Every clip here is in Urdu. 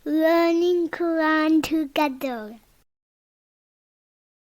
learning Quran together.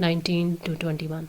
19-21।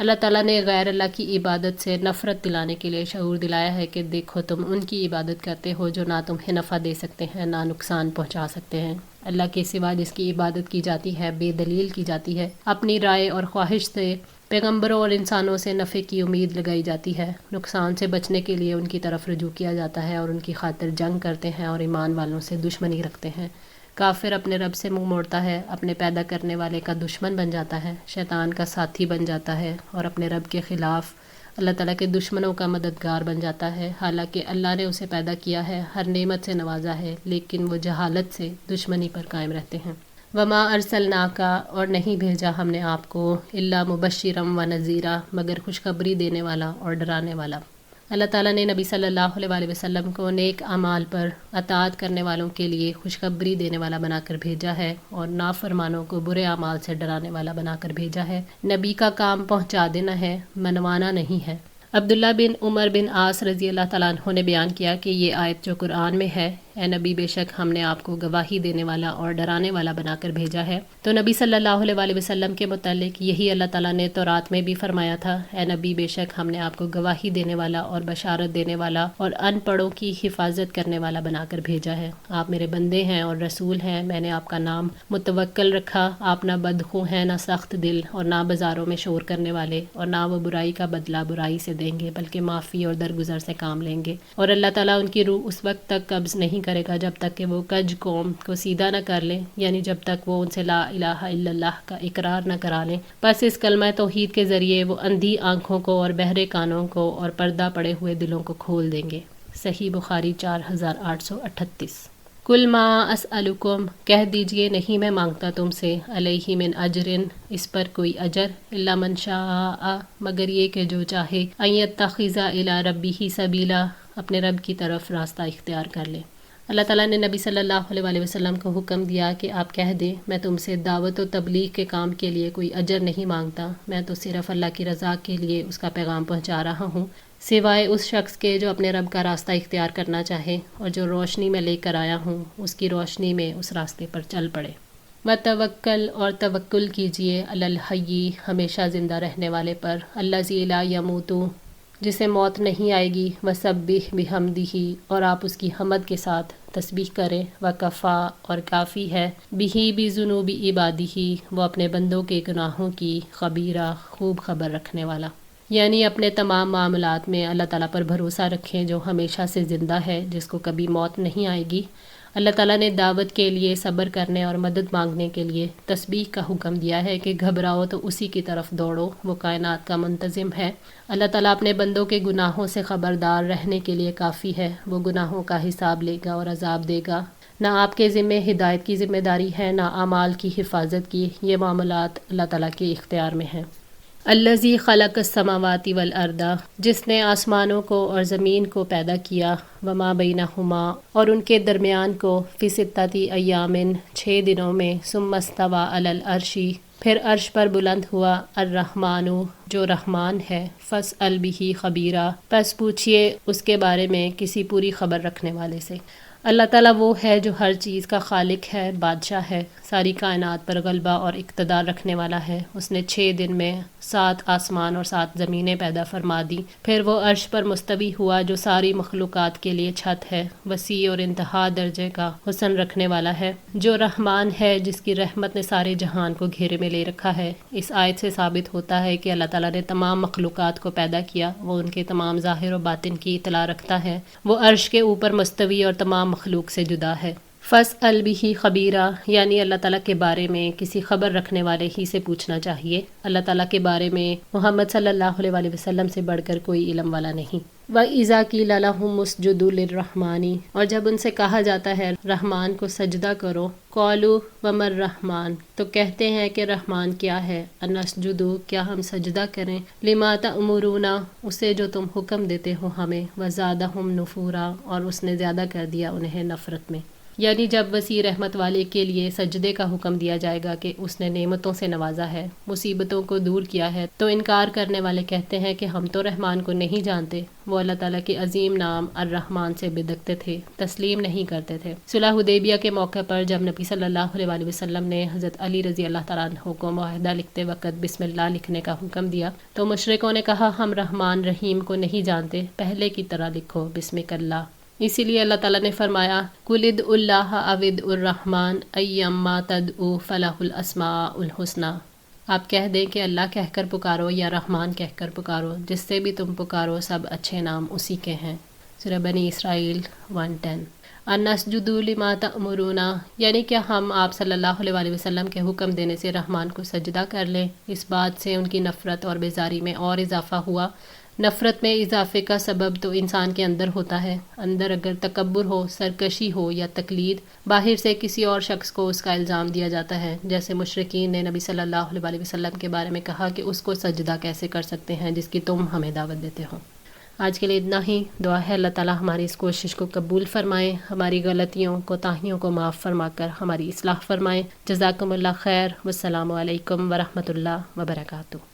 اللہ تعالیٰ نے غیر اللہ کی عبادت سے نفرت دلانے کے لیے شعور دلایا ہے کہ دیکھو تم ان کی عبادت کرتے ہو جو نہ تمہیں نفع دے سکتے ہیں نہ نقصان پہنچا سکتے ہیں۔ اللہ کے سوا جس کی عبادت کی جاتی ہے بے دلیل کی جاتی ہے، اپنی رائے اور خواہش سے پیغمبروں اور انسانوں سے نفع کی امید لگائی جاتی ہے، نقصان سے بچنے کے لیے ان کی طرف رجوع کیا جاتا ہے اور ان کی خاطر جنگ کرتے ہیں اور ایمان والوں سے دشمنی رکھتے ہیں۔ کافر اپنے رب سے منہ موڑتا ہے، اپنے پیدا کرنے والے کا دشمن بن جاتا ہے، شیطان کا ساتھی بن جاتا ہے اور اپنے رب کے خلاف اللہ تعالیٰ کے دشمنوں کا مددگار بن جاتا ہے، حالانکہ اللہ نے اسے پیدا کیا ہے، ہر نعمت سے نوازا ہے، لیکن وہ جہالت سے دشمنی پر قائم رہتے ہیں۔ وما ارسلناک، اور نہیں بھیجا ہم نے آپ کو، الا مبشرا و نذیرا، مگر خوشخبری دینے والا اور ڈرانے والا۔ اللہ تعالیٰ نے نبی صلی اللہ علیہ وسلم کو نیک اعمال پر اطاعت کرنے والوں کے لیے خوشخبری دینے والا بنا کر بھیجا ہے اور نافرمانوں کو برے اعمال سے ڈرانے والا بنا کر بھیجا ہے۔ نبی کا کام پہنچا دینا ہے، منوانا نہیں ہے۔ عبداللہ بن عمر بن عاص رضی اللہ تعالیٰ عنہ نے بیان کیا کہ یہ آیت جو قرآن میں ہے، اے نبی بے شک ہم نے آپ کو گواہی دینے والا اور ڈرانے والا بنا کر بھیجا ہے، تو نبی صلی اللہ علیہ وسلم کے متعلق یہی اللہ تعالیٰ نے تورات میں بھی فرمایا تھا، اے نبی بے شک ہم نے آپ کو گواہی دینے والا اور بشارت دینے والا اور ان پڑھوں کی حفاظت کرنے والا بنا کر بھیجا ہے۔ آپ میرے بندے ہیں اور رسول ہیں، میں نے آپ کا نام متوکل رکھا، آپ نہ بدخو ہیں نہ سخت دل اور نہ بازاروں میں شور کرنے والے، اور نہ وہ برائی کا بدلہ برائی سے دیں گے بلکہ معافی اور درگزر سے کام لیں گے، اور اللہ تعالیٰ ان کی روح اس وقت تک قبض نہیں کرے گا جب تک کہ وہ کج قوم کو سیدھا نہ کر لیں، یعنی جب تک وہ ان سے لا الہ الا اللہ کا اقرار نہ کرا لیں۔ پس اس کلمہ توحید کے ذریعے وہ اندھی آنکھوں کو اور بہرے کانوں کو اور پردہ پڑے ہوئے دلوں کو کھول دیں گے۔ صحیح بخاری 4838۔ کل ما اسألکم، کہہ دیجئے نہیں میں مانگتا تم سے، علیہ من اجرن، اس پر کوئی اجر، الا من شاء، مگر یہ کہ جو چاہے، ان یتخذ الی ربہ سبیلا، اپنے رب کی طرف راستہ اختیار کر لے۔ اللہ تعالیٰ نے نبی صلی اللہ علیہ وسلم کو حکم دیا کہ آپ کہہ دیں میں تم سے دعوت و تبلیغ کے کام کے لیے کوئی اجر نہیں مانگتا، میں تو صرف اللہ کی رضا کے لیے اس کا پیغام پہنچا رہا ہوں، سوائے اس شخص کے جو اپنے رب کا راستہ اختیار کرنا چاہے اور جو روشنی میں لے کر آیا ہوں اس کی روشنی میں اس راستے پر چل پڑے۔ وتوکل، اور توکل کیجئے، علی الحی، ہمیشہ زندہ رہنے والے پر، الذی لا یموت، جسے موت نہیں آئے گی، وسبح بحمدہ، اور آپ اس کی حمد کے ساتھ تسبیح کریں، وکفا، اور کافی ہے، بہ بذنوب عبادہ، وہ اپنے بندوں کے گناہوں کی، خبیرہ، خوب خبر رکھنے والا۔ یعنی اپنے تمام معاملات میں اللہ تعالیٰ پر بھروسہ رکھیں جو ہمیشہ سے زندہ ہے، جس کو کبھی موت نہیں آئے گی۔ اللہ تعالیٰ نے دعوت کے لیے، صبر کرنے اور مدد مانگنے کے لیے تسبیح کا حکم دیا ہے کہ گھبراؤ تو اسی کی طرف دوڑو، وہ کائنات کا منتظم ہے۔ اللہ تعالیٰ اپنے بندوں کے گناہوں سے خبردار رہنے کے لیے کافی ہے، وہ گناہوں کا حساب لے گا اور عذاب دے گا۔ نہ آپ کے ذمہ ہدایت کی ذمہ داری ہے نہ اعمال کی حفاظت کی، یہ معاملات اللہ تعالیٰ کے اختیار میں ہیں۔ الذی خلق السماوات والارض، جس نے آسمانوں کو اور زمین کو پیدا کیا، وما بینہما، اور ان کے درمیان کو، فی ستۃ ایام، 6 دنوں میں، ثم استوی علی العرش، پھر عرش پر بلند ہوا، الرحمن، جو رحمان ہے، فاسأل بہ خبیرا، پس پوچھئے اس کے بارے میں کسی پوری خبر رکھنے والے سے۔ اللہ تعالیٰ وہ ہے جو ہر چیز کا خالق ہے، بادشاہ ہے، ساری کائنات پر غلبہ اور اقتدار رکھنے والا ہے۔ اس نے 6 دن میں 7 آسمان اور 7 زمینیں پیدا فرما دی، پھر وہ عرش پر مستوی ہوا جو ساری مخلوقات کے لیے چھت ہے، وسیع اور انتہا درجے کا حسن رکھنے والا ہے، جو رحمان ہے، جس کی رحمت نے سارے جہان کو گھیرے میں لے رکھا ہے۔ اس آیت سے ثابت ہوتا ہے کہ اللہ تعالیٰ نے تمام مخلوقات کو پیدا کیا، وہ ان کے تمام ظاہر و باطن کی اطلاع رکھتا ہے، وہ عرش کے اوپر مستوی اور تمام مخلوق سے جدا ہے۔ فاسأل بہ خبیرا، یعنی اللہ تعالیٰ کے بارے میں کسی خبر رکھنے والے ہی سے پوچھنا چاہیے۔ اللہ تعالیٰ کے بارے میں محمد صلی اللہ علیہ وسلم سے بڑھ کر کوئی علم والا نہیں۔ وَإِذَا قِيلَ لَهُمُ اسْجُدُوا لِلرَّحْمَنِ، اور جب ان سے کہا جاتا ہے رحمان کو سجدہ کرو، قَالُوا وَمَا الرَّحْمَنُ، تو کہتے ہیں کہ رحمان کیا ہے، أَنَسْجُدُ، کیا ہم سجدہ کریں، لِمَا تَأْمُرُونَ، اسے جو تم حکم دیتے ہو ہمیں، وَزَادَهُمْ نُفُورًا، اور اس نے زیادہ کر دیا انہیں نفرت میں۔ یعنی جب وسیع رحمت والے کے لیے سجدے کا حکم دیا جائے گا کہ اس نے نعمتوں سے نوازا ہے، مصیبتوں کو دور کیا ہے، تو انکار کرنے والے کہتے ہیں کہ ہم تو رحمان کو نہیں جانتے۔ وہ اللہ تعالیٰ کے عظیم نام الرحمن سے بدکتے تھے، تسلیم نہیں کرتے تھے۔ صلح حدیبیہ کے موقع پر جب نبی صلی اللہ علیہ وآلہ وسلم نے حضرت علی رضی اللہ تعالیٰ عنہ کو معاہدہ لکھتے وقت بسم اللہ لکھنے کا حکم دیا تو مشرکوں نے کہا ہم رحمان رحیم کو نہیں جانتے، پہلے کی طرح لکھو بسمک اللہ۔ اسی لیے اللہ تعالیٰ نے فرمایا قُلِ ادْعُوا اللَّهَ أَوِ ادْعُوا الرَّحْمَنَ أَيَّمَّا تَدْعُوا فَلَهُ الْأَسْمَاءُ الْحُسْنَى۔ آپ کہہ دیں کہ اللہ کہہ کر پکارو یا رحمان کہہ کر پکارو، جس سے بھی تم پکارو سب اچھے نام اسی کے ہیں۔ سورہ بنی اسرائیل 110۔ اَنَسْجُدُوا لِمَا تَأْمُرُونَ، یعنی کہ ہم آپ صلی اللہ علیہ وآلہ وسلم کے حکم دینے سے رحمان کو سجدہ کر لیں۔ اس بات سے ان کی نفرت اور بیزاری میں اور اضافہ ہوا۔ نفرت میں اضافے کا سبب تو انسان کے اندر ہوتا ہے۔ اندر اگر تکبر ہو، سرکشی ہو یا تقلید، باہر سے کسی اور شخص کو اس کا الزام دیا جاتا ہے، جیسے مشرکین نے نبی صلی اللہ علیہ وآلہ وسلم کے بارے میں کہا کہ اس کو سجدہ کیسے کر سکتے ہیں جس کی تم ہمیں دعوت دیتے ہو۔ آج کے لیے اتنا ہی۔ دعا ہے اللہ تعالیٰ ہماری اس کوشش کو قبول فرمائے، ہماری غلطیوں کوتاہیوں کو معاف فرما کر ہماری اصلاح فرمائے۔ جزاکم اللہ خیر، والسلام علیکم ورحمۃ اللہ وبرکاتہ۔